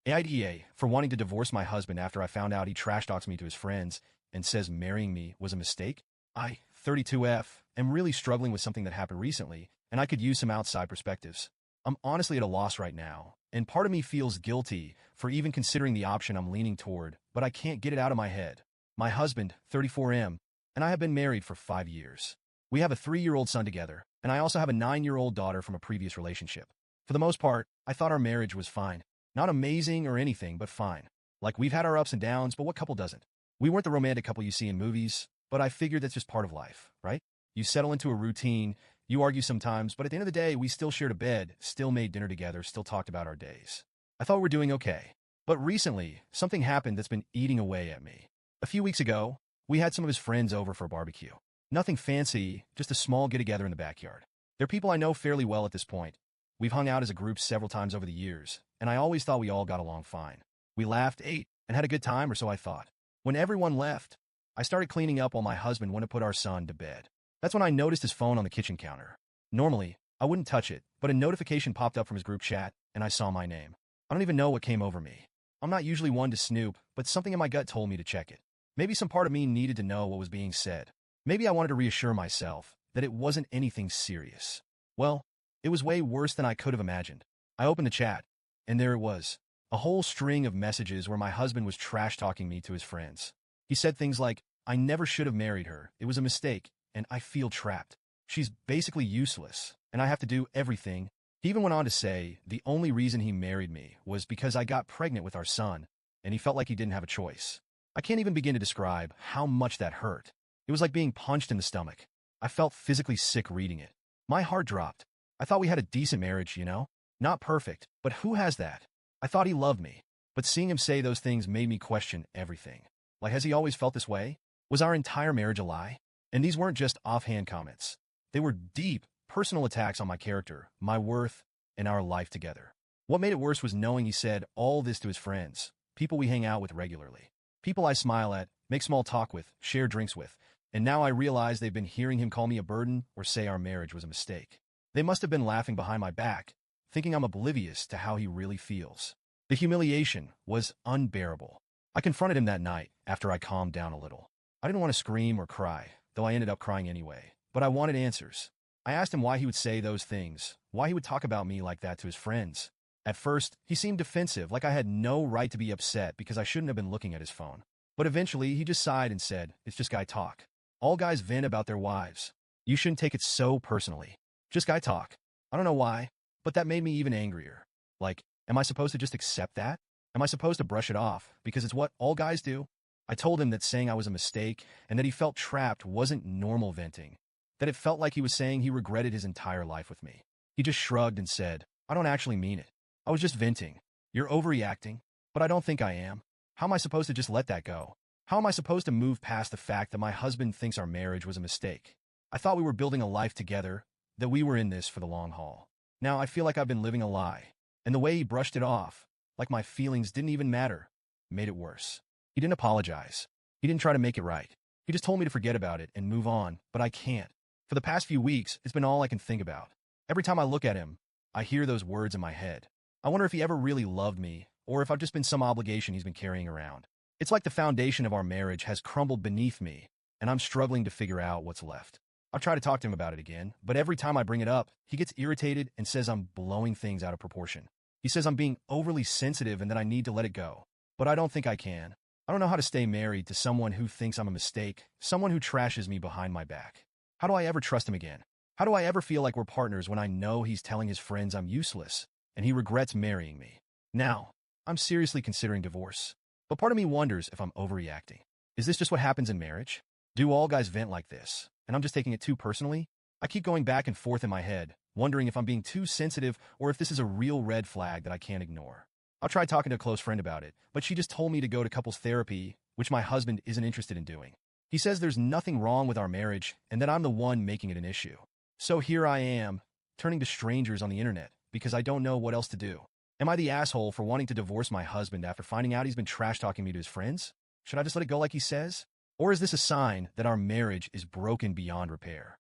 AITA for wanting to divorce my husband after I found out he trash talks me to his friends and says marrying me was a mistake. I, 32F, am really struggling with something that happened recently, and I could use some outside perspectives. I'm honestly at a loss right now, and part of me feels guilty for even considering the option I'm leaning toward, but I can't get it out of my head. My husband, 34M, and I have been married for 5 years. We have a 3-year-old son together, and I also have a 9-year-old daughter from a previous relationship. For the most part, I thought our marriage was fine. Not amazing or anything, but fine. Like, we've had our ups and downs, but what couple doesn't? We weren't the romantic couple you see in movies, but I figured that's just part of life, right? You settle into a routine, you argue sometimes, but at the end of the day, we still shared a bed, still made dinner together, still talked about our days. I thought we were doing okay. But recently, something happened that's been eating away at me. A few weeks ago, we had some of his friends over for a barbecue. Nothing fancy, just a small get-together in the backyard. They're people I know fairly well at this point. We've hung out as a group several times over the years, and I always thought we all got along fine. We laughed, ate, and had a good time, or so I thought. When everyone left, I started cleaning up while my husband went to put our son to bed. That's when I noticed his phone on the kitchen counter. Normally, I wouldn't touch it, but a notification popped up from his group chat, and I saw my name. I don't even know what came over me. I'm not usually one to snoop, but something in my gut told me to check it. Maybe some part of me needed to know what was being said. Maybe I wanted to reassure myself that it wasn't anything serious. Well, it was way worse than I could have imagined. I opened the chat, and there it was. A whole string of messages where my husband was trash-talking me to his friends. He said things like, "I never should have married her. It was a mistake, and I feel trapped. She's basically useless, and I have to do everything." He even went on to say the only reason he married me was because I got pregnant with our son, and he felt like he didn't have a choice. I can't even begin to describe how much that hurt. It was like being punched in the stomach. I felt physically sick reading it. My heart dropped. I thought we had a decent marriage, you know? Not perfect, but who has that? I thought he loved me, but seeing him say those things made me question everything. Like, has he always felt this way? Was our entire marriage a lie? And these weren't just offhand comments. They were deep, personal attacks on my character, my worth, and our life together. What made it worse was knowing he said all this to his friends, people we hang out with regularly, people I smile at, make small talk with, share drinks with, and now I realize they've been hearing him call me a burden or say our marriage was a mistake. They must have been laughing behind my back, thinking I'm oblivious to how he really feels. The humiliation was unbearable. I confronted him that night after I calmed down a little. I didn't want to scream or cry, though I ended up crying anyway, but I wanted answers. I asked him why he would say those things, why he would talk about me like that to his friends. At first, he seemed defensive, like I had no right to be upset because I shouldn't have been looking at his phone. But eventually, he just sighed and said, "It's just guy talk. All guys vent about their wives. You shouldn't take it so personally. Just guy talk." I don't know why, but that made me even angrier. Like, am I supposed to just accept that? Am I supposed to brush it off because it's what all guys do? I told him that saying I was a mistake and that he felt trapped wasn't normal venting, that it felt like he was saying he regretted his entire life with me. He just shrugged and said, "I don't actually mean it. I was just venting. You're overreacting, but I don't think I am. How am I supposed to just let that go? How am I supposed to move past the fact that my husband thinks our marriage was a mistake? I thought we were building a life together, that we were in this for the long haul. Now I feel like I've been living a lie, and the way he brushed it off, like my feelings didn't even matter, made it worse. He didn't apologize. He didn't try to make it right. He just told me to forget about it and move on, but I can't. For the past few weeks, it's been all I can think about. Every time I look at him, I hear those words in my head. I wonder if he ever really loved me, or if I've just been some obligation he's been carrying around. It's like the foundation of our marriage has crumbled beneath me, and I'm struggling to figure out what's left. I've tried to talk to him about it again, but every time I bring it up, he gets irritated and says I'm blowing things out of proportion. He says I'm being overly sensitive and that I need to let it go. But I don't think I can. I don't know how to stay married to someone who thinks I'm a mistake, someone who trashes me behind my back. How do I ever trust him again? How do I ever feel like we're partners when I know he's telling his friends I'm useless, and he regrets marrying me? Now, I'm seriously considering divorce. But part of me wonders if I'm overreacting. Is this just what happens in marriage? Do all guys vent like this, and I'm just taking it too personally? I keep going back and forth in my head, wondering if I'm being too sensitive or if this is a real red flag that I can't ignore. I'll try talking to a close friend about it, but she just told me to go to couples therapy, which my husband isn't interested in doing. He says there's nothing wrong with our marriage and that I'm the one making it an issue. So here I am, turning to strangers on the internet because I don't know what else to do. Am I the asshole for wanting to divorce my husband after finding out he's been trash-talking me to his friends? Should I just let it go like he says? Or is this a sign that our marriage is broken beyond repair?